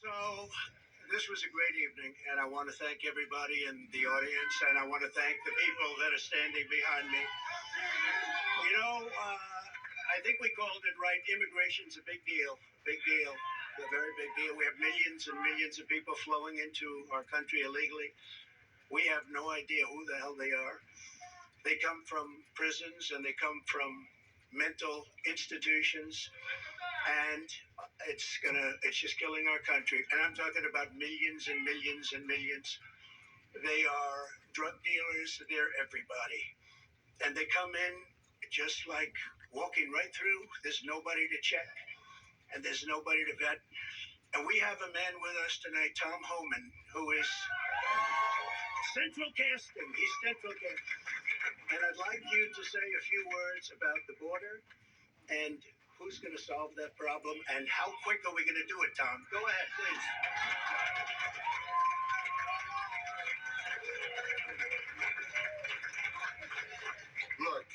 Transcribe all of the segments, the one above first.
So this was a great evening, and I want to thank everybody in the audience, and I want to thank the people that are standing behind me. You know, I think we called it right. Immigration's a big deal, big deal, a very big deal. We have millions and millions of people flowing into our country illegally. We have no idea who the hell they are. They come from prisons and they come from mental institutions, and it's just killing our country. And I'm talking about millions and millions and millions. They are drug dealers. They're everybody, and they come in just like walking right through. There's nobody to check, and there's nobody to vet. And we have a man with us tonight, Tom Homan, who is central casting. He's central casting. And I'd like you to say a few words about the border and who's going to solve that problem and how quick are we going to do it, Tom? Go ahead, please. Look,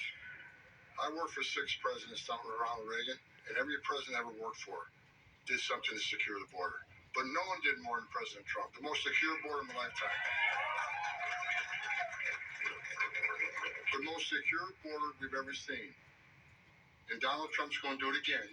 I worked for 6 presidents, starting with Ronald Reagan, and every president I ever worked for did something to secure the border. But no one did more than President Trump, the most secure border in my lifetime. The most secure border we've ever seen. And Donald Trump's going to do it again.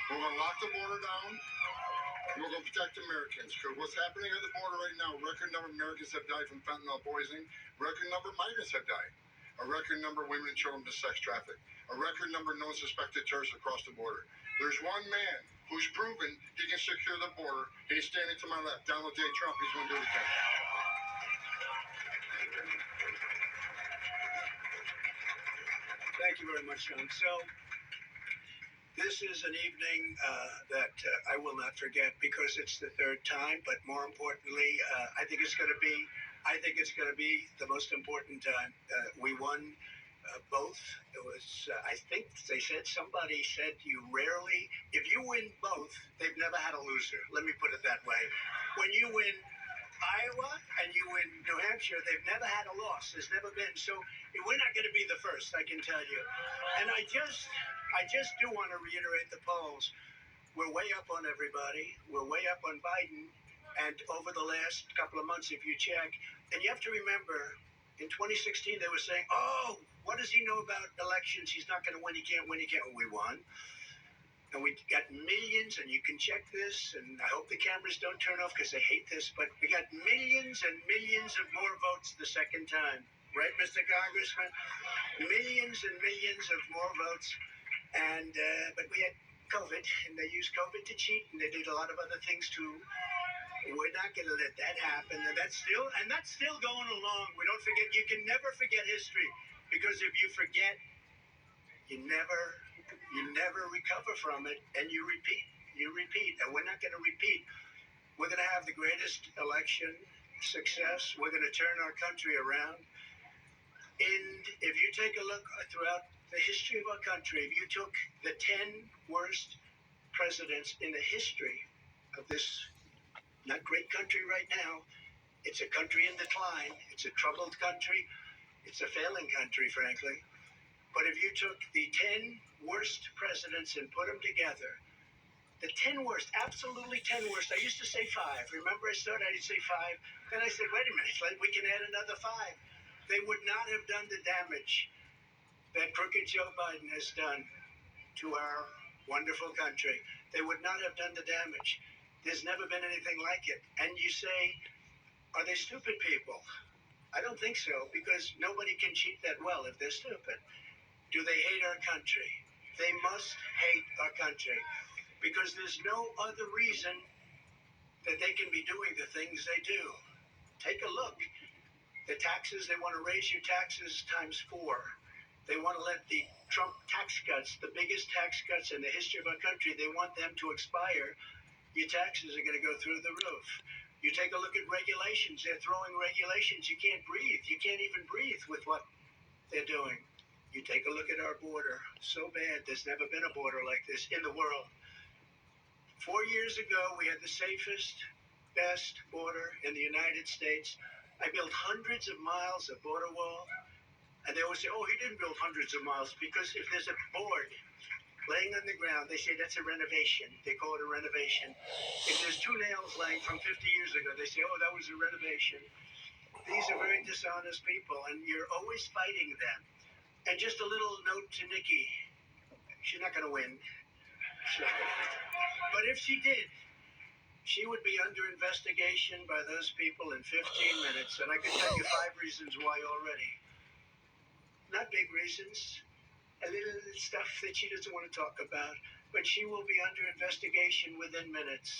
We're going to lock the border down. And we're going to protect Americans. Because what's happening at the border right now, record number of Americans have died from fentanyl poisoning. Record number of migrants have died. A record number of women and children to sex traffic. A record number of known suspected terrorists across the border. There's one man who's proven he can secure the border, and he's standing to my left, Donald J. Trump. He's going to do it again. Thank you very much, John. So this is an evening that I will not forget because it's the third time. But more importantly, I think it's going to be. I think it's going to be the most important time. We won both. It was. I think somebody said you rarely. If you win both, they've never had a loser. Let me put it that way. When you win Iowa and you win New Hampshire, they've never had a loss. There's never been. So we're not going to be the first, I can tell you. And I just do want to reiterate the polls. We're way up on everybody. We're way up on Biden. And over the last couple of months, if you check, and you have to remember, in 2016, they were saying, oh, what does he know about elections? He's not going to win. He can't win. He can't. We won. And we got millions, and you can check this, and I hope the cameras don't turn off because they hate this, but we got millions and millions of more votes the second time. Right, Mr. Congressman? Millions and millions of more votes. And but we had COVID, and they used COVID to cheat, and they did a lot of other things too. We're not going to let that happen, and that's still going along. We don't forget. You can never forget history, because if you forget, you never recover from it, and you repeat, and we're not going to repeat. We're going to have the greatest election success. We're going to turn our country around. And if you take a look throughout the history of our country, if you took the 10 worst presidents in the history of this not great country right now, it's a country in decline. It's a troubled country. It's a failing country, frankly. But if you took the 10 worst presidents and put them together, the 10 worst, absolutely 10 worst. I used to say 5. Remember I started, I say 5. Then I said, wait a minute, we can add another 5. They would not have done the damage that crooked Joe Biden has done to our wonderful country. They would not have done the damage. There's never been anything like it. And you say, are they stupid people? I don't think so, because nobody can cheat that well if they're stupid. Do they hate our country? They must hate our country, because there's no other reason that they can be doing the things they do. Take a look. The taxes, they want to raise your taxes times 4. They want to let the Trump tax cuts, the biggest tax cuts in the history of our country, they want them to expire. Your taxes are going to go through the roof. You take a look at regulations. They're throwing regulations. You can't breathe. You can't even breathe with what they're doing. You take a look at our border. So bad. There's never been a border like this in the world. 4 years ago, we had the safest, best border in the United States. I built hundreds of miles of border wall. And they always say, oh, he didn't build hundreds of miles, because if there's a board laying on the ground. They say that's a renovation. They call it a renovation. If there's 2 nails laying from 50 years ago, they say, oh, that was a renovation. These are very dishonest people, and you're always fighting them. And just a little note to Nikki. She's not going to win. But if she did, she would be under investigation by those people in 15 minutes. And I could tell you 5 reasons why already. Not big reasons. A little stuff that she doesn't want to talk about. But she will be under investigation within minutes.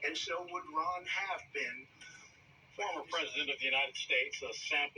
And so would Ron have been. Former President of the United States, a sample.